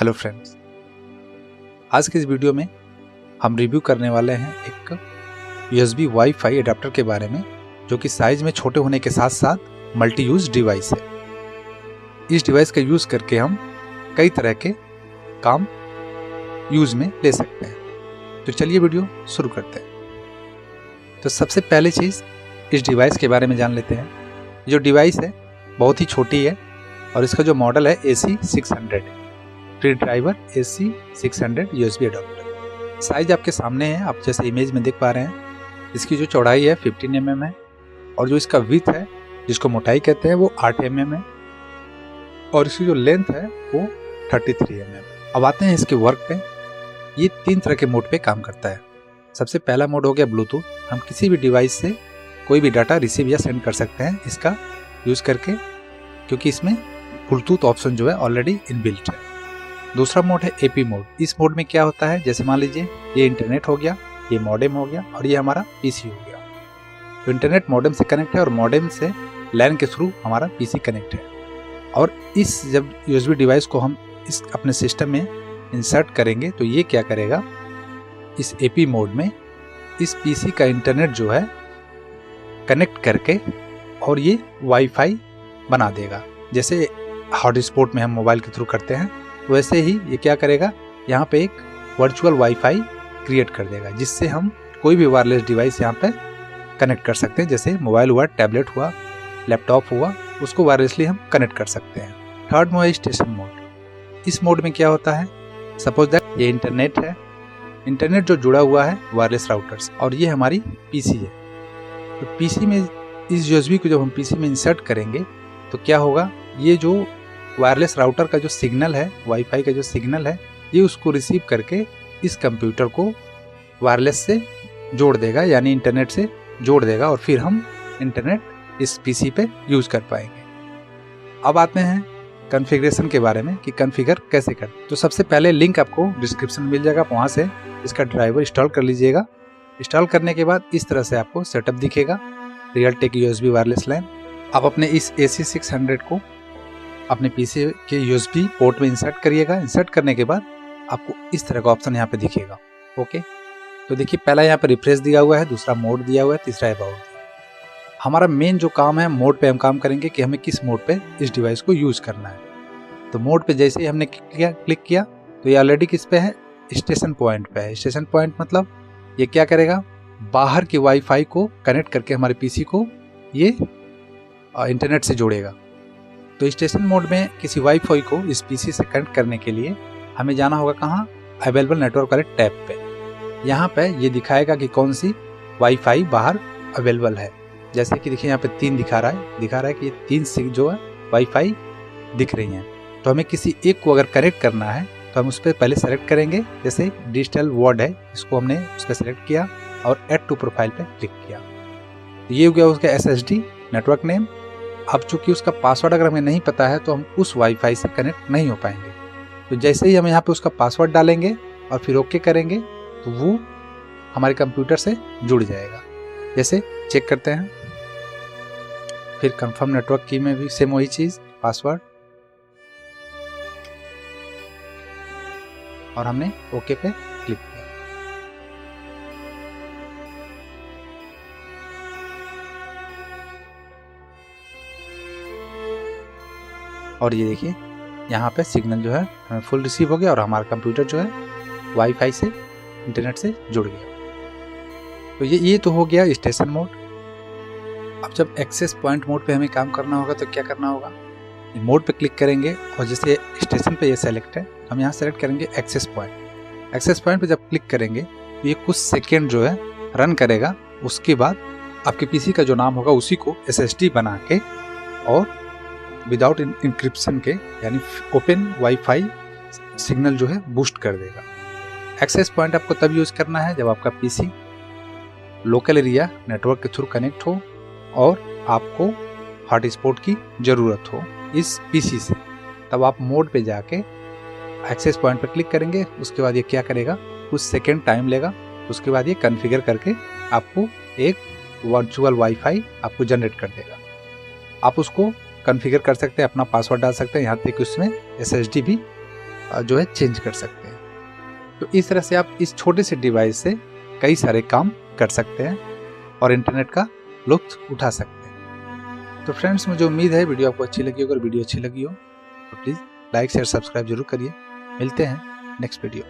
Hello friends, आज की इस वीडियो में हम रिव्यू करने वाले हैं एक USB वाईफाई अडेप्टर के बारे में, जो कि साइज में छोटे होने के साथ साथ मल्टी यूज डिवाइस है। इस डिवाइस का यूज़ करके हम कई तरह के काम यूज में ले सकते हैं। तो चलिए वीडियो शुरू करते हैं। तो सबसे पहले चीज़ इस डिवाइस के बारे में जान लेते हैं। जो डिवाइस है बहुत ही छोटी है और इसका जो मॉडल है AC600 free driver AC600 USB adapter. Size आपके सामने है, आप जैसे इमेज में देख पा रहे हैं। इसकी जो चौड़ाई है 15 mm है और जो इसका विड्थ है, जिसको मोटाई कहते हैं, वो 8 mm है और इसकी जो लेंथ है वो 33 mm। अब आते हैं इसके वर्क पे। ये 3 तरह के मोड पे काम करता है। सबसे पहला मोड हो गया ब्लूटूथ। हम किसी भी डिवाइस से कोई भी डाटा रिसीव या सेंड कर सकते हैं इसका यूज़ करके, क्योंकि इसमें ब्लूटूथ ऑप्शन जो है ऑलरेडी इनबिल्ट है। दूसरा मोड है AP मोड। इस मोड में क्या होता है, जैसे मान लीजिए ये इंटरनेट हो गया, ये मॉडेम हो गया और ये हमारा PC हो गया। तो इंटरनेट मॉडेम से कनेक्ट है और मॉडेम से LAN के थ्रू हमारा PC कनेक्ट है। और इस जब USB डिवाइस को हम इस अपने सिस्टम में इंसर्ट करेंगे तो ये क्या करेगा, इस AP मोड में इस PC का इंटरनेट जो है कनेक्ट करके और ये वाईफाई बना देगा। जैसे हॉटस्पॉट में हम मोबाइल के थ्रू करते हैं, वैसे ही ये क्या करेगा, यहाँ पे एक वर्चुअल वाईफाई क्रिएट कर देगा, जिससे हम कोई भी वायरलेस डिवाइस यहाँ पे कनेक्ट कर सकते हैं। जैसे मोबाइल हुआ, टैबलेट हुआ, लैपटॉप हुआ, उसको वायरलेसली हम कनेक्ट कर सकते हैं। थर्ड मोड है स्टेशन मोड। इस मोड में क्या होता है, सपोज दैट ये इंटरनेट है, इंटरनेट जो जुड़ा हुआ है वायरलेस राउटर्स, और ये हमारी PC है। तो PC में इस USB को जब हम PC में इंसर्ट करेंगे तो क्या होगा, ये जो वायरलेस राउटर का जो सिग्नल है, वाईफाई का जो सिग्नल है, ये उसको रिसीव करके इस कंप्यूटर को वायरलेस से जोड़ देगा, यानी इंटरनेट से जोड़ देगा, और फिर हम इंटरनेट इस PC पे यूज़ कर पाएंगे। अब आते हैं कॉन्फ़िगरेशन के बारे में कि कॉन्फ़िगर कैसे करते। तो सबसे पहले लिंक आपको डिस्क्रिप्शन में मिल जाएगा, वहाँ से इसका ड्राइवर इंस्टॉल कर लीजिएगा। इंस्टॉल करने के बाद इस तरह से आपको सेटअप दिखेगा, रियलटेक USB वायरलेस LAN। आप अपने इस AC600 को अपने PC के USB पोर्ट में इंसर्ट करिएगा। इंसर्ट करने के बाद आपको इस तरह का ऑप्शन यहाँ पे दिखेगा। ओके, तो देखिए पहला यहाँ पे रिफ्रेश दिया हुआ है, दूसरा मोड दिया हुआ है, तीसरा अबाउट। हमारा मेन जो काम है मोड पे हम काम करेंगे कि हमें किस मोड पे इस डिवाइस को यूज़ करना है। तो मोड पे जैसे ही हमने क्लिक किया तो ये ऑलरेडी किस पे है, स्टेशन पॉइंट पे है। स्टेशन पॉइंट मतलब ये क्या करेगा, बाहर की वाईफाई को कनेक्ट करके हमारे PC को ये इंटरनेट से जोड़ेगा। तो स्टेशन मोड में किसी वाईफाई को इस PC से कनेक्ट करने के लिए हमें जाना होगा कहाँ, अवेलेबल नेटवर्क वाले टैब पे। यहाँ पे ये दिखाएगा कि कौन सी वाईफाई बाहर अवेलेबल है। जैसे कि देखिए यहाँ पे 3 दिखा रहा है कि ये 3 जो है वाईफाई दिख रही हैं। तो हमें किसी एक को अगर कनेक्ट करना है तो हम उस पर पहले सेलेक्ट करेंगे। जैसे डिजिटल वर्ड है, इसको हमने उस पर सेलेक्ट किया और ऐड टू प्रोफाइल पे क्लिक किया। तो ये हो गया उसका SSD नेटवर्क नेम। अब चूंकि उसका पासवर्ड अगर हमें नहीं पता है तो हम उस वाईफाई से कनेक्ट नहीं हो पाएंगे। तो जैसे ही हम यहाँ पे उसका पासवर्ड डालेंगे और फिर ओके करेंगे तो वो हमारे कंप्यूटर से जुड़ जाएगा। जैसे चेक करते हैं, फिर कंफर्म नेटवर्क की में भी सेम वही चीज़, पासवर्ड, और हमने ओके पे क्लिक किया। और ये देखिए यहाँ पे सिग्नल जो है हमें फुल रिसीव हो गया और हमारा कंप्यूटर जो है वाईफाई से इंटरनेट से जुड़ गया। तो ये तो हो गया स्टेशन मोड। अब जब एक्सेस पॉइंट मोड पे हमें काम करना होगा तो क्या करना होगा, मोड पे क्लिक करेंगे और जैसे स्टेशन पे ये सेलेक्ट है, हम यहाँ सेलेक्ट करेंगे एक्सेस पॉइंट। एक्सेस पॉइंट पे जब क्लिक करेंगे तो ये कुछ सेकेंड जो है रन करेगा। उसके बाद आपके PC का जो नाम होगा उसी को SSD बना के और विदाउट इंक्रिप्शन के, यानी ओपन वाईफाई सिग्नल जो है बूस्ट कर देगा। एक्सेस पॉइंट आपको तब यूज़ करना है जब आपका PC लोकल एरिया नेटवर्क के थ्रू कनेक्ट हो और आपको हॉटस्पॉट की ज़रूरत हो इस PC से। तब आप मोड पे जाके एक्सेस पॉइंट पर क्लिक करेंगे। उसके बाद ये क्या करेगा, कुछ सेकेंड टाइम लेगा। उसके बाद ये कॉन्फ़िगर करके आपको एक वर्चुअल वाईफाई आपको जनरेट कर देगा। आप उसको कॉन्फ़िगर कर सकते हैं, अपना पासवर्ड डाल सकते हैं, यहाँ तक कि उसमें SSD भी जो है चेंज कर सकते हैं। तो इस तरह से आप इस छोटे से डिवाइस से कई सारे काम कर सकते हैं और इंटरनेट का लुत्फ उठा सकते हैं। तो फ्रेंड्स, मुझे उम्मीद है वीडियो आपको अच्छी लगी हो। अगर वीडियो अच्छी लगी हो तो प्लीज़ लाइक शेयर सब्सक्राइब जरूर करिए। मिलते हैं नेक्स्ट वीडियो।